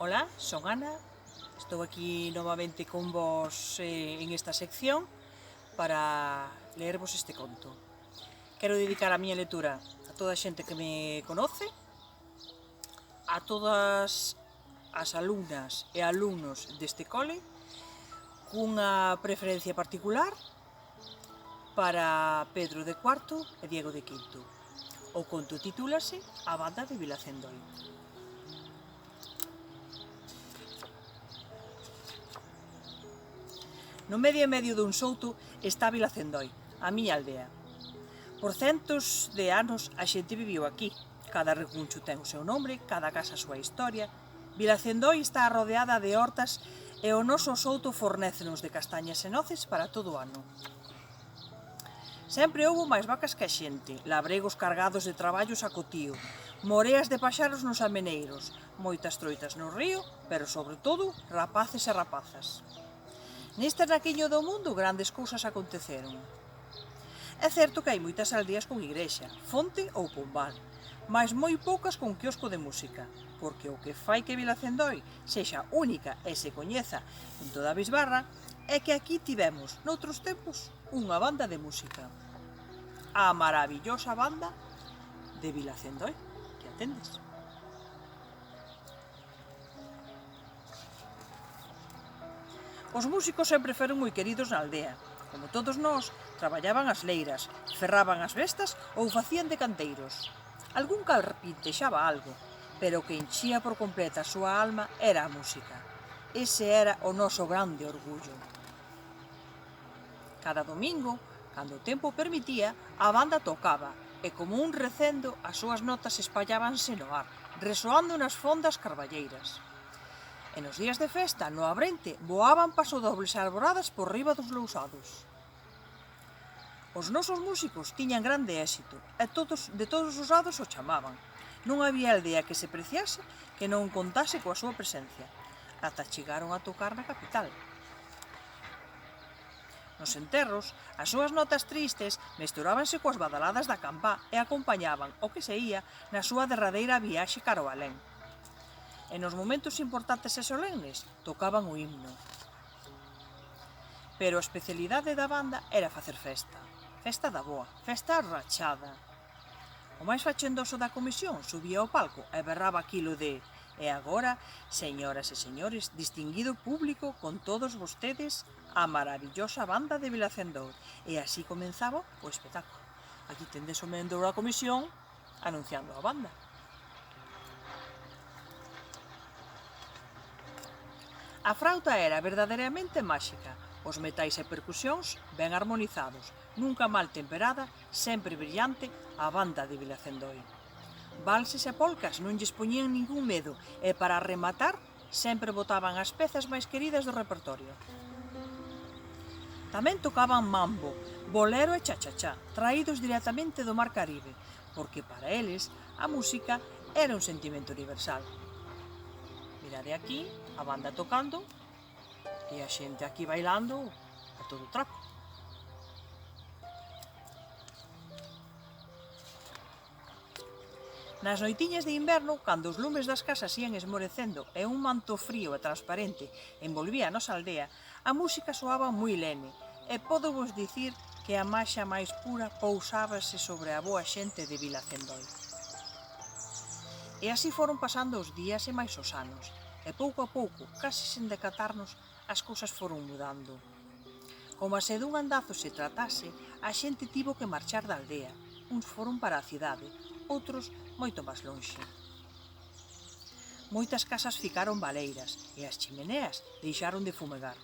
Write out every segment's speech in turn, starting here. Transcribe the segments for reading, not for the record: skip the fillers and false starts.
Ola, son Ana, estou aquí novamente con vos en esta sección para leervos este conto. Quero dedicar a miña lectura a toda a xente que me conoce, a todas as alumnas e alumnos deste cole, cunha preferencia particular para Pedro de cuarto e Diego de quinto. O conto titúlase A banda de Vilacendoi. No medio e medio dun souto está Vilacendoi, a miña aldea. Por centos de anos a xente viviu aquí. Cada recuncho ten o seu nome, cada casa a súa historia. Vilacendoi está rodeada de hortas e o noso souto fornécenos de castañas e noces para todo o ano. Sempre houbo máis vacas que a xente, labregos cargados de traballos a cotío, moreas de paxaros nos ameneiros, moitas troitas no río, pero sobre todo rapaces e rapazas. Neste naquiño do mundo grandes cousas aconteceron. É certo que hai moitas aldeas con igrexa, fonte ou pombal, mas moi poucas con quiosco de música, porque o que fai que Vilacendoi sexa única e se coñeza en toda a bisbarra é que aquí tivemos, noutros tempos, unha banda de música. A maravillosa banda de Vilacendoi, que atendes. Os músicos sempre foron moi queridos na aldea. Como todos nós, traballaban as leiras, ferraban as bestas ou facían de canteiros. Algún carpintexaba algo, pero o que enchía por completa a súa alma era a música. Ese era o noso grande orgullo. Cada domingo, cando o tempo permitía, a banda tocaba, e como un recendo as súas notas espallábanse no ar, resoando nas fondas carballeiras. E nos días de festa, no Abrente, voaban pasodobles e alboradas por riba dos lousados. Os nosos músicos tiñan grande éxito, e de todos os lados o chamaban. Non había aldea que se preciase que non contase coa súa presencia. Ata chegaron a tocar na capital. Nos enterros, as súas notas tristes mesturábanse coas badaladas da campá e acompañaban o que se ía na súa derradeira viaxe cara ao alén. E nos momentos importantes e solemnes tocaban o himno. Pero a especialidade da banda era facer festa. Festa da boa, festa rachada. O máis fachendoso da comisión subía ao palco e berraba aquilo de "E agora, señoras e señores, distinguido público, con todos vostedes, a maravillosa banda de Vilacendoi". E así comenzaba o espectáculo. Aquí tendes o membro da comisión anunciando a banda. A frauta era verdadeiramente máxica, os metais e percusións ben armonizados, nunca mal temperada, sempre brillante, a banda de Vilacendoi. Valses e polcas non lles poñían ningún medo e para rematar sempre botaban as pezas máis queridas do repertorio. Tamén tocaban mambo, bolero e cha-cha-cha, traídos directamente do Mar Caribe, porque para eles a música era un sentimento universal. Mirade aquí, a banda tocando e a xente aquí bailando a todo trapo. Nas noitiñas de inverno, cando os lumes das casas ían esmorecendo e un manto frío e transparente envolvía a nosa aldea, a música soaba moi lene e podo vos dicir que a maxa máis pura pousábase sobre a boa xente de Vilacendoi. E así foron pasando os días e máis os anos, e pouco a pouco, case sen decatarnos, as cousas foron mudando. Como se dun andazo se tratase, a xente tivo que marchar da aldea. Uns foron para a cidade, outros moito máis lonxe. Moitas casas ficaron baleiras e as chimeneas deixaron de fumegar.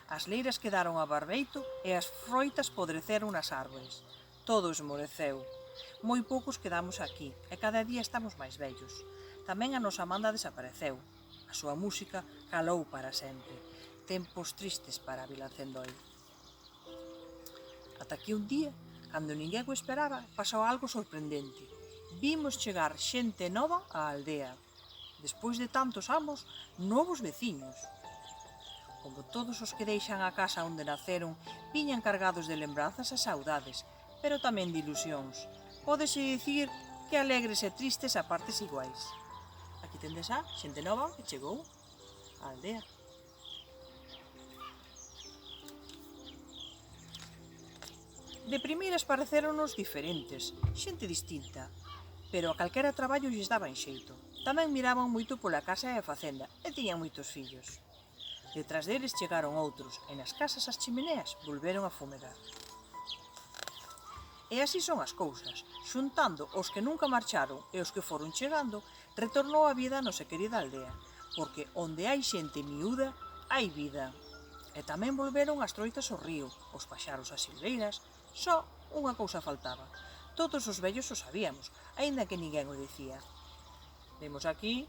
As leiras quedaron a barbeito e as froitas podreceron nas árbores. Todo esmoreceu. Moi poucos quedamos aquí e cada día estamos máis vellos. Tamén a nosa banda desapareceu. A súa música calou para sempre. Tempos tristes para Vilacendoi. Ata que un día, cando ninguén o esperaba, pasou algo sorprendente. Vimos chegar xente nova á aldea. Despois de tantos anos, novos veciños. Como todos os que deixan a casa onde naceron, viñan cargados de lembranzas e saudades, pero tamén de ilusións. Pódese dicir que alegres e tristes a partes iguais. Aquí tendes a xente nova que chegou. a aldea. De primeiras parecéronos diferentes, xente distinta, pero a calquera traballo lles daban xeito. Tamén miraban moito pola casa e a facenda e tiñan moitos fillos. Detrás deles chegaron outros e nas casas as chimeneas volveron a fumegar. E así son as cousas, xuntando os que nunca marcharon e os que foron chegando, retornou a vida a nosa querida aldea, porque onde hai xente miúda, hai vida. E tamén volveron as troitas ao río, os paxaros ás silveiras. Só unha cousa faltaba. Todos os vellos o sabíamos, aínda que ninguén o dicía. Vemos aquí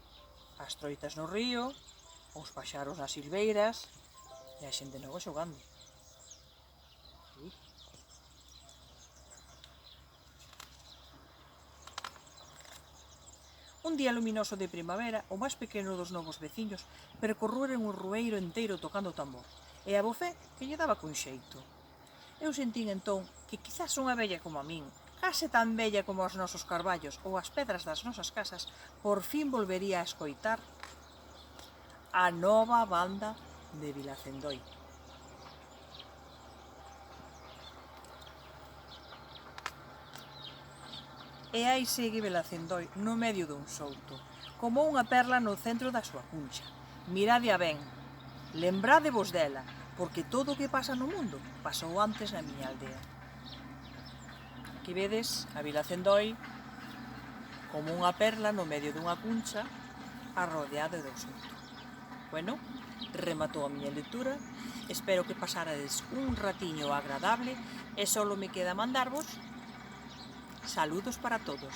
as troitas no río, os paxaros nas silveiras e a xente nova xogando. Un día luminoso de primavera, o máis pequeno dos novos veciños percorreron un rueiro inteiro tocando o tambor, e a bofé que lle daba cun xeito. Eu sentín entón que quizás unha vella como a min, case tan bella como os nosos carballos ou as pedras das nosas casas, por fin volvería a escoitar a nova banda de Vilacendoi. E aí segue Vilacendoi no medio dun souto, como unha perla no centro da súa cuncha. Mirade a ben, lembradevos dela, porque todo o que pasa no mundo pasou antes na miña aldea. Aquí vedes a Vilacendoi como unha perla no medio dunha cuncha arrodeada do souto. Bueno, rematou a miña lectura, espero que pasarades un ratiño agradable e solo me queda mandarvos saludos para todos.